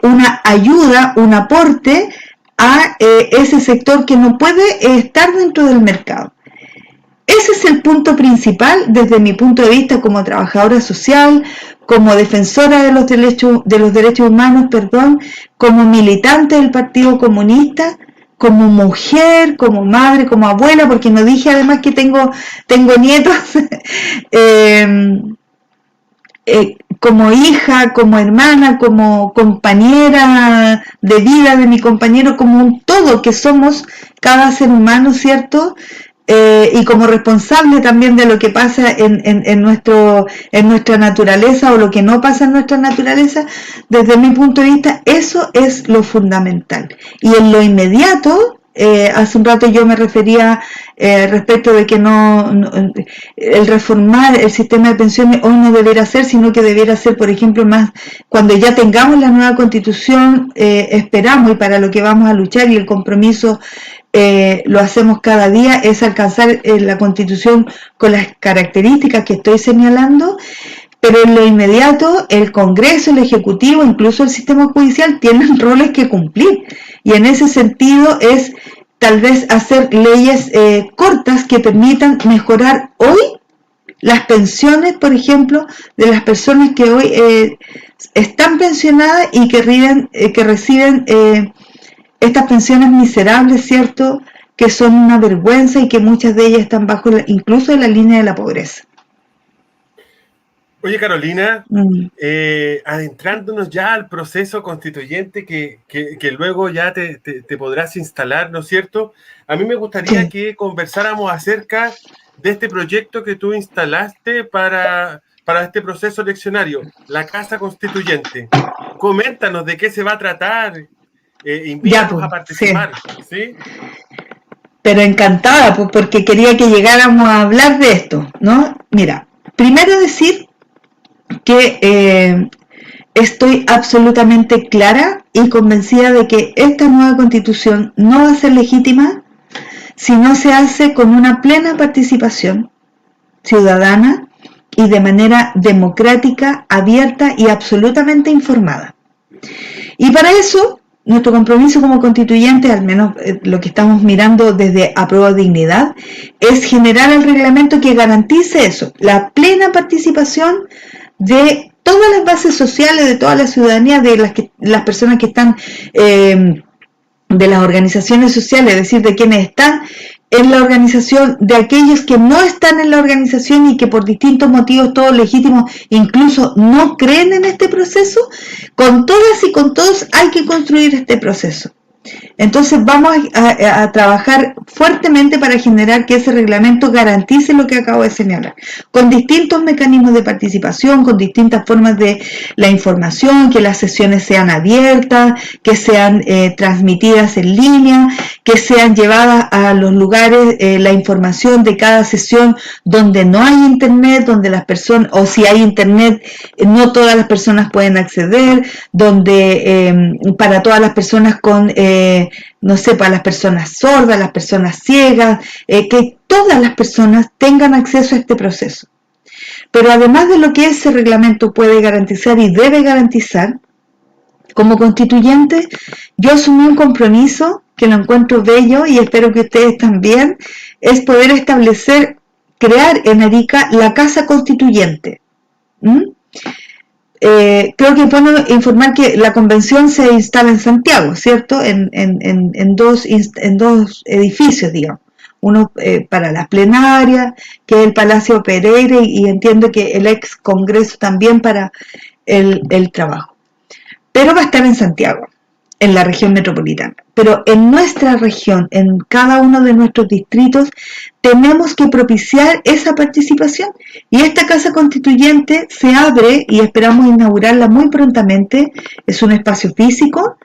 una ayuda, un aporte a ese sector que no puede estar dentro del mercado. Ese es el punto principal desde mi punto de vista como trabajadora social, como defensora de los derechos humanos, como militante del Partido Comunista, como mujer, como madre, como abuela, porque no dije además que tengo nietos. como hija, como hermana, como compañera de vida de mi compañero, como un todo que somos cada ser humano, ¿cierto? Y como responsable también de lo que pasa en nuestra naturaleza o lo que no pasa en nuestra naturaleza, desde mi punto de vista, eso es lo fundamental. Y en lo inmediato, hace un rato yo me refería respecto de que el reformar el sistema de pensiones hoy no debiera ser, sino que debiera ser, por ejemplo, más cuando ya tengamos la nueva constitución, esperamos, y para lo que vamos a luchar, y el compromiso lo hacemos cada día, es alcanzar la constitución con las características que estoy señalando. Pero en lo inmediato, el Congreso, el Ejecutivo, incluso el sistema judicial tienen roles que cumplir. Y en ese sentido es tal vez hacer leyes cortas que permitan mejorar hoy las pensiones, por ejemplo, de las personas que hoy están pensionadas y que reciben estas pensiones miserables, ¿cierto?, que son una vergüenza y que muchas de ellas están bajo incluso en la línea de la pobreza. Oye, Carolina, adentrándonos ya al proceso constituyente que luego ya te podrás instalar, ¿no es cierto? A mí me gustaría que conversáramos acerca de este proyecto que tú instalaste para este proceso eleccionario, la Casa Constituyente. Coméntanos de qué se va a tratar, invítanos a participar, ¿sí? Pero encantada, pues, porque quería que llegáramos a hablar de esto, ¿no? Mira, primero decir que estoy absolutamente clara y convencida de que esta nueva constitución no va a ser legítima si no se hace con una plena participación ciudadana y de manera democrática, abierta y absolutamente informada. Y para eso, nuestro compromiso como constituyentes, al menos lo que estamos mirando desde Aprueba Dignidad, es generar el reglamento que garantice eso, la plena participación de todas las bases sociales, de toda la ciudadanía, de las personas que están, de las organizaciones sociales, es decir, de quienes están en la organización, de aquellos que no están en la organización y que por distintos motivos, todos legítimos, incluso no creen en este proceso. Con todas y con todos hay que construir este proceso. Entonces vamos a trabajar fuertemente para generar que ese reglamento garantice lo que acabo de señalar, con distintos mecanismos de participación, con distintas formas de la información, que las sesiones sean abiertas, que sean transmitidas en línea, que sean llevadas a los lugares la información de cada sesión donde no hay internet, donde las personas, o si hay internet, no todas las personas pueden acceder, donde para todas las personas con no sé, para las personas sordas, las personas ciegas, que todas las personas tengan acceso a este proceso. Pero además de lo que ese reglamento puede garantizar y debe garantizar, como constituyente, yo asumí un compromiso que lo encuentro bello y espero que ustedes también, es poder crear en Arica la Casa Constituyente. Creo que es bueno informar que la convención se instala en Santiago, ¿cierto? En dos edificios, digamos. Uno para la plenaria, que es el Palacio Pereira, y entiendo que el ex Congreso también para el trabajo. Pero va a estar en Santiago, en la región metropolitana. Pero en nuestra región, en cada uno de nuestros distritos, tenemos que propiciar esa participación. Y esta Casa Constituyente se abre, y esperamos inaugurarla muy prontamente, es un espacio físico,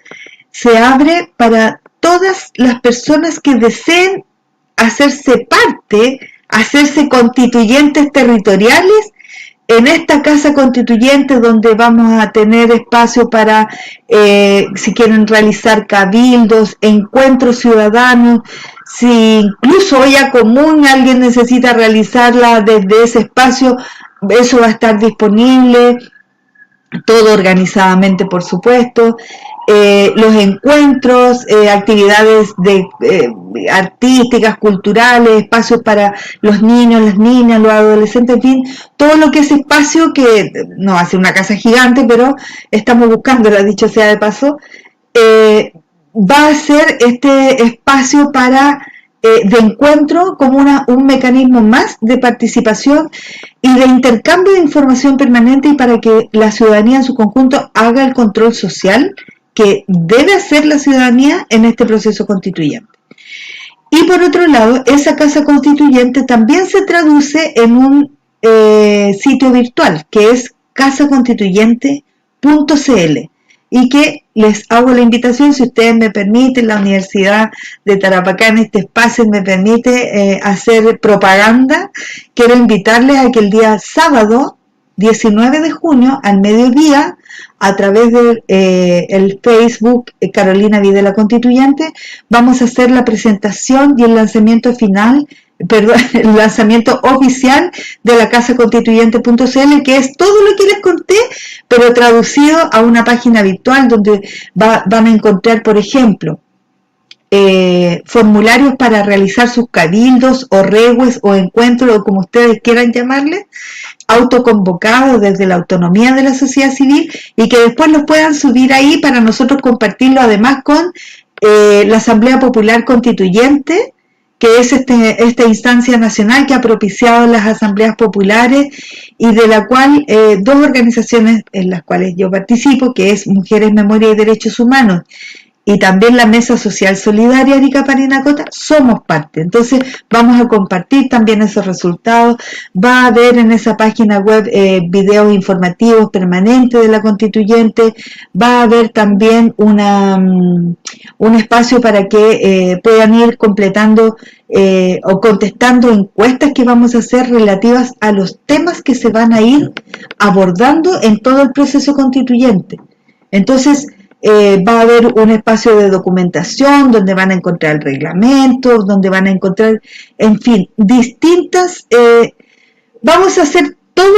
se abre para todas las personas que deseen hacerse parte, hacerse constituyentes territoriales, en esta Casa Constituyente, donde vamos a tener espacio para, si quieren realizar cabildos, encuentros ciudadanos, si incluso olla común alguien necesita realizarla desde ese espacio, eso va a estar disponible, todo organizadamente, por supuesto. Los encuentros, actividades artísticas, culturales, espacios para los niños, las niñas, los adolescentes, en fin, todo lo que es espacio, que no va a ser una casa gigante, pero estamos buscándola, dicho sea de paso, va a ser este espacio para de encuentro como un mecanismo más de participación y de intercambio de información permanente y para que la ciudadanía en su conjunto haga el control social que debe hacer la ciudadanía en este proceso constituyente. Y por otro lado, esa casa constituyente también se traduce en un sitio virtual que es casaconstituyente.cl y que les hago la invitación, si ustedes me permiten, la Universidad de Tarapacá en este espacio me permite hacer propaganda, quiero invitarles a que el día sábado 19 de junio al mediodía, a través del el Facebook Carolina Videla Constituyente, vamos a hacer la presentación y el lanzamiento final, el lanzamiento oficial de la casaconstituyente.cl, que es todo lo que les conté, pero traducido a una página virtual donde van a encontrar, por ejemplo, formularios para realizar sus cabildos o regues o encuentros o como ustedes quieran llamarle, autoconvocados desde la autonomía de la sociedad civil y que después los puedan subir ahí para nosotros compartirlo además con la Asamblea Popular Constituyente, que es esta instancia nacional que ha propiciado las asambleas populares y de la cual dos organizaciones en las cuales yo participo, que es Mujeres, Memoria y Derechos Humanos, y también la Mesa Social Solidaria Arica Parinacota, somos parte. Entonces vamos a compartir también esos resultados. Va a haber en esa página web videos informativos permanentes de la constituyente. Va a haber también un espacio para que puedan ir completando o contestando encuestas que vamos a hacer relativas a los temas que se van a ir abordando en todo el proceso constituyente. Entonces, va a haber un espacio de documentación donde van a encontrar el reglamento, donde van a encontrar, en fin, distintas, vamos a hacer todo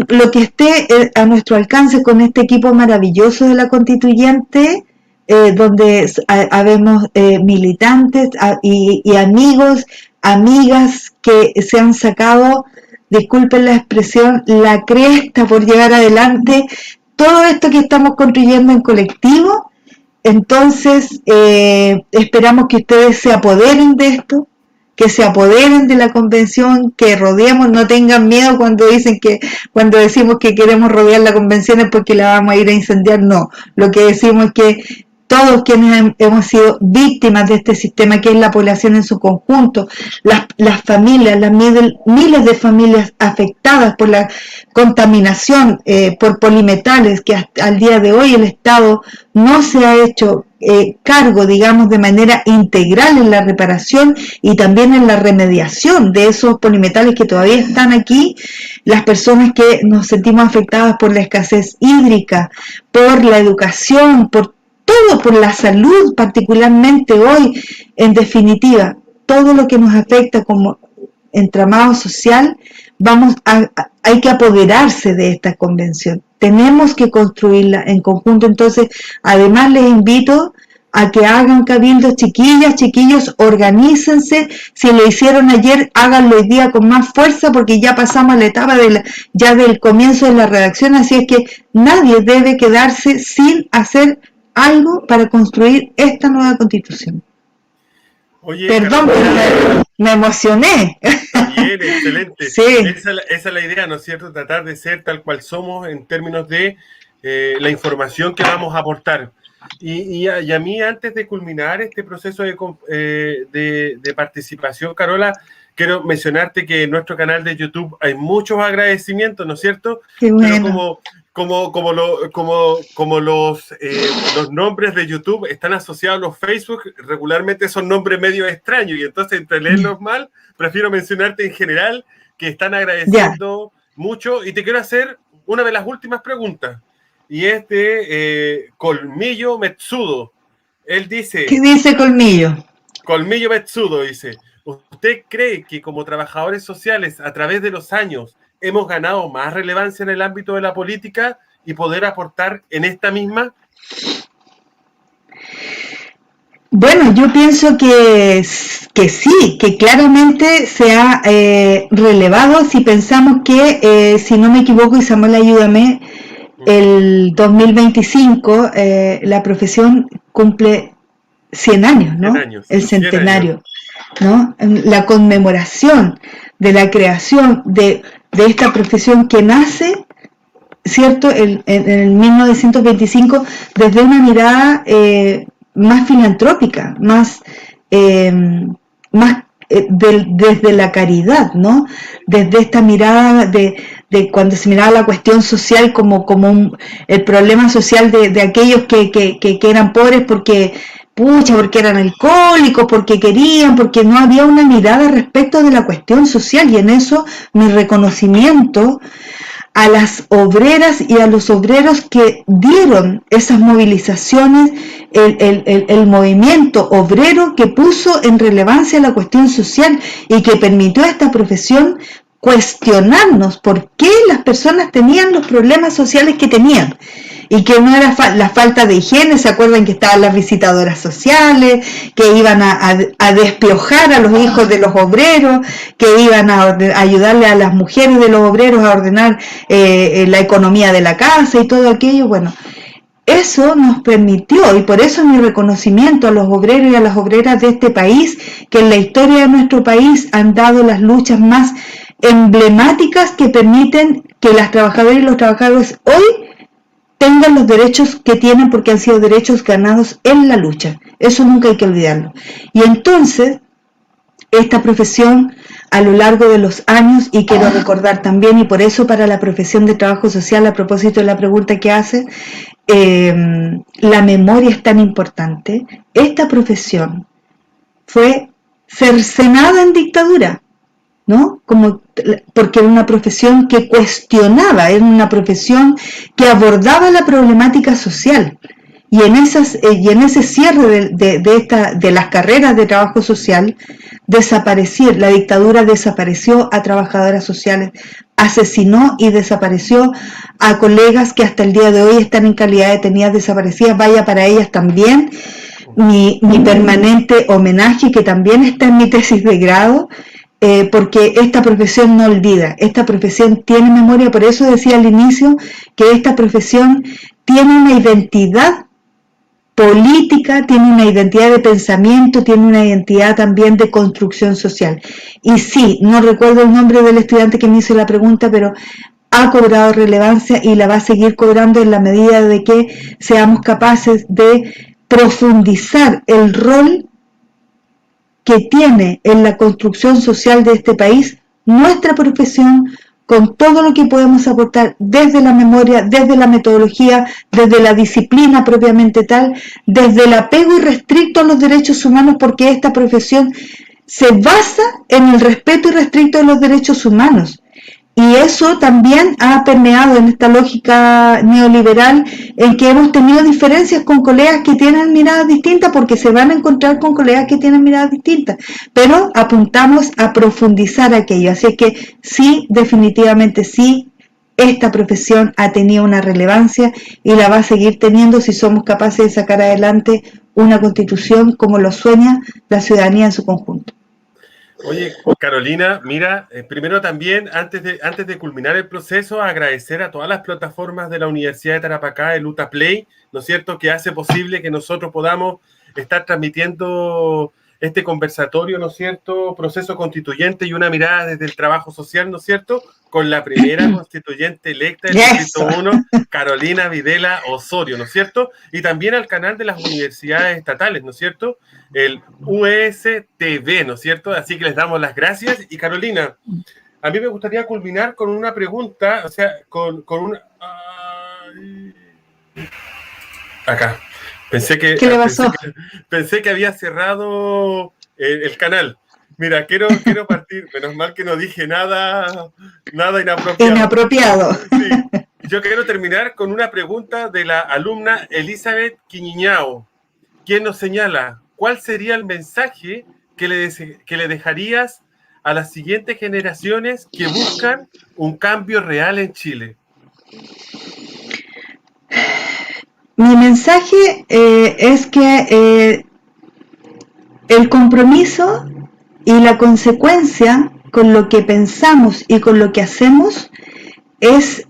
lo que esté a nuestro alcance con este equipo maravilloso de la constituyente, donde habemos militantes y amigos, amigas que se han sacado, disculpen la expresión, la cresta por llegar adelante, todo esto que estamos construyendo en colectivo. Entonces esperamos que ustedes se apoderen de esto, que se apoderen de la convención, que rodeemos, no tengan miedo cuando decimos que queremos rodear la convención es porque la vamos a ir a incendiar. No, lo que decimos es que todos quienes hemos sido víctimas de este sistema, que es la población en su conjunto, las familias, las miles de familias afectadas por la contaminación por polimetales, que hasta al día de hoy el Estado no se ha hecho cargo, digamos, de manera integral en la reparación y también en la remediación de esos polimetales que todavía están aquí, las personas que nos sentimos afectadas por la escasez hídrica, por la educación, por todo, por la salud particularmente hoy, en definitiva, todo lo que nos afecta como entramado social, hay que apoderarse de esta convención, tenemos que construirla en conjunto. Entonces, además les invito a que hagan cabildos, chiquillas, chiquillos, organícense, si lo hicieron ayer, háganlo hoy día con más fuerza, porque ya pasamos a la etapa ya del comienzo de la redacción, así es que nadie debe quedarse sin hacer algo para construir esta nueva constitución. Oye, perdón, pero me emocioné. Bien, excelente. Sí. Esa es la idea, ¿no es cierto? Tratar de ser tal cual somos en términos de la información que vamos a aportar. Y a mí, antes de culminar este proceso de participación, Carola, quiero mencionarte que en nuestro canal de YouTube hay muchos agradecimientos, ¿no es cierto? Qué bueno. Pero como los nombres de YouTube están asociados a los Facebook, regularmente son nombres medio extraños, y entonces entre leerlos mal, prefiero mencionarte en general que están agradeciendo mucho, y te quiero hacer una de las últimas preguntas, y es de Colmillo Metsudo. Él dice... ¿Qué dice Colmillo? Colmillo Metsudo dice: ¿usted cree que como trabajadores sociales a través de los años hemos ganado más relevancia en el ámbito de la política y poder aportar en esta misma? Bueno, yo pienso que sí, que claramente se ha relevado. Si pensamos que, si no me equivoco, y Samuel, ayúdame, el 2025 la profesión cumple 100 años, ¿no? 100 años, el centenario. ¿no? La conmemoración de la creación de esta profesión que nace, ¿cierto?, en el 1925 desde una mirada más filantrópica, desde la caridad, ¿no? Desde esta mirada de cuando se miraba la cuestión social como el problema social de aquellos que eran pobres porque eran alcohólicos, porque querían, porque no había una mirada respecto de la cuestión social, y en eso mi reconocimiento a las obreras y a los obreros que dieron esas movilizaciones, el movimiento obrero que puso en relevancia la cuestión social y que permitió a esta profesión cuestionarnos por qué las personas tenían los problemas sociales que tenían. Y que no era la falta de higiene, ¿se acuerdan que estaban las visitadoras sociales, que iban a despiojar a los hijos de los obreros, que iban a ayudarle a las mujeres de los obreros a ordenar la economía de la casa y todo aquello? Bueno, eso nos permitió, y por eso mi reconocimiento a los obreros y a las obreras de este país, que en la historia de nuestro país han dado las luchas más emblemáticas que permiten que las trabajadoras y los trabajadores hoy tengan los derechos que tienen, porque han sido derechos ganados en la lucha. Eso nunca hay que olvidarlo. Y entonces, esta profesión a lo largo de los años, y quiero recordar también, y por eso para la profesión de trabajo social, a propósito de la pregunta que hace, la memoria es tan importante. Esta profesión fue cercenada en dictadura, ¿no? Porque era una profesión que cuestionaba, era una profesión que abordaba la problemática social, y en ese cierre de las carreras de trabajo social, la dictadura desapareció a trabajadoras sociales, asesinó y desapareció a colegas que hasta el día de hoy están en calidad de detenidas desaparecidas. Vaya para ellas también mi permanente homenaje, que también está en mi tesis de grado, porque esta profesión no olvida, esta profesión tiene memoria. Por eso decía al inicio que esta profesión tiene una identidad política, tiene una identidad de pensamiento, tiene una identidad también de construcción social. Y sí, no recuerdo el nombre del estudiante que me hizo la pregunta, pero ha cobrado relevancia y la va a seguir cobrando en la medida de que seamos capaces de profundizar el rol que tiene en la construcción social de este país nuestra profesión, con todo lo que podemos aportar desde la memoria, desde la metodología, desde la disciplina propiamente tal, desde el apego irrestricto a los derechos humanos, porque esta profesión se basa en el respeto irrestricto de los derechos humanos. Y eso también ha permeado en esta lógica neoliberal, en que hemos tenido diferencias con colegas que tienen miradas distintas, porque se van a encontrar con colegas que tienen miradas distintas, pero apuntamos a profundizar aquello. Así que sí, definitivamente sí, esta profesión ha tenido una relevancia y la va a seguir teniendo si somos capaces de sacar adelante una constitución como lo sueña la ciudadanía en su conjunto. Oye, Carolina, mira, primero también, antes de culminar el proceso, agradecer a todas las plataformas de la Universidad de Tarapacá, el UTAPlay, ¿no es cierto?, que hace posible que nosotros podamos estar transmitiendo este conversatorio, ¿no es cierto?, proceso constituyente y una mirada desde el trabajo social, ¿no es cierto?, con la primera constituyente electa del Distrito 1, Carolina Videla Osorio, ¿no es cierto?, y también al canal de las universidades estatales, ¿no es cierto?, el USTV, ¿no es cierto?, así que les damos las gracias. Y Carolina, a mí me gustaría culminar con una pregunta, o sea, con una... Acá. Pensé que había cerrado el canal. Mira, quiero partir, menos mal que no dije nada inapropiado. Sí. Yo quiero terminar con una pregunta de la alumna Elizabeth Quiñiñao, quien nos señala: ¿cuál sería el mensaje que le dejarías a las siguientes generaciones que buscan un cambio real en Chile? Mi mensaje es que el compromiso y la consecuencia con lo que pensamos y con lo que hacemos es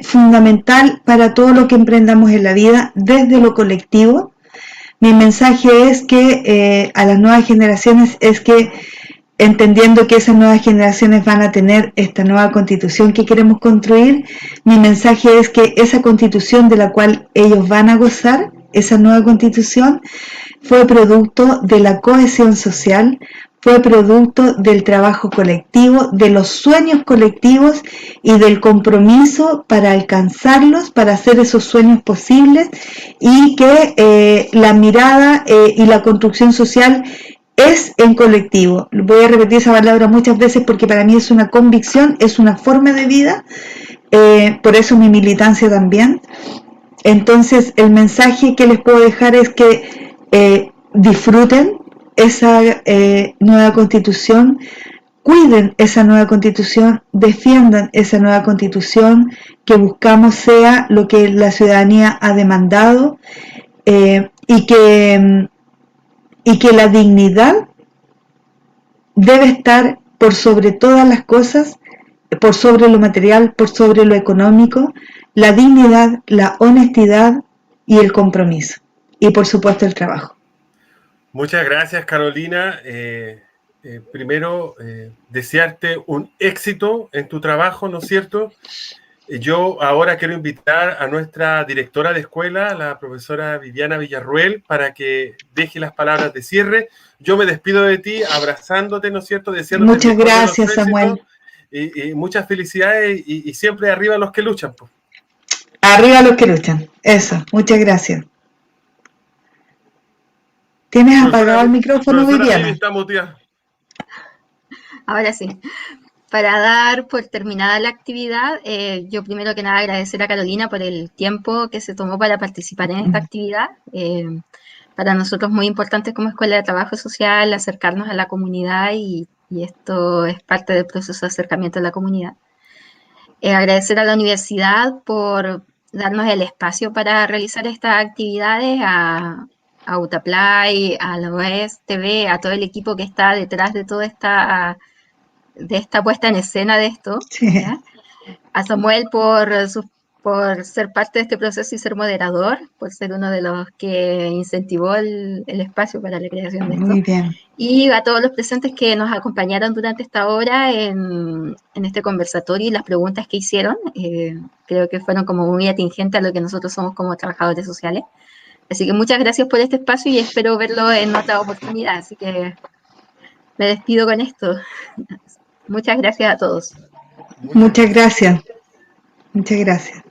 fundamental para todo lo que emprendamos en la vida, desde lo colectivo, Mi mensaje es que a las nuevas generaciones es que, entendiendo que esas nuevas generaciones van a tener esta nueva constitución que queremos construir, mi mensaje es que esa constitución de la cual ellos van a gozar, esa nueva constitución, fue producto de la cohesión social, fue producto del trabajo colectivo, de los sueños colectivos y del compromiso para alcanzarlos, para hacer esos sueños posibles, y que la mirada y la construcción social es en colectivo. Voy a repetir esa palabra muchas veces porque para mí es una convicción, es una forma de vida, por eso mi militancia también. Entonces el mensaje que les puedo dejar es que disfruten esa nueva constitución, cuiden esa nueva constitución, defiendan esa nueva constitución, que buscamos sea lo que la ciudadanía ha demandado, y que la dignidad debe estar por sobre todas las cosas, por sobre lo material, por sobre lo económico, la dignidad, la honestidad y el compromiso. Y por supuesto el trabajo. Muchas gracias, Carolina. Primero, desearte un éxito en tu trabajo, ¿no es cierto? Yo ahora quiero invitar a nuestra directora de escuela, la profesora Viviana Villarruel, para que deje las palabras de cierre. Yo me despido de ti abrazándote, ¿no es cierto? Deseándote muchas gracias, Samuel. Y muchas felicidades y siempre arriba los que luchan. Pues. Arriba los que luchan. Eso, muchas gracias. ¿Tienes apagado el micrófono, Viviana? Está muteada. Ahora sí. Para dar por terminada la actividad, yo primero que nada agradecer a Carolina por el tiempo que se tomó para participar en esta actividad. Para nosotros muy importante como Escuela de Trabajo Social acercarnos a la comunidad y esto es parte del proceso de acercamiento a la comunidad. Agradecer a la universidad por darnos el espacio para realizar estas actividades, a Utaplay, a la OES TV, a todo el equipo que está detrás de toda esta puesta en escena de esto, sí. A Samuel por ser parte de este proceso y ser moderador, por ser uno de los que incentivó el espacio para la creación de esto. Muy bien. Y a todos los presentes que nos acompañaron durante esta hora en este conversatorio y las preguntas que hicieron, creo que fueron como muy atingentes a lo que nosotros somos como trabajadores sociales. Así que muchas gracias por este espacio y espero verlo en otra oportunidad. Así que me despido con esto. Muchas gracias a todos. Muchas gracias. Muchas gracias.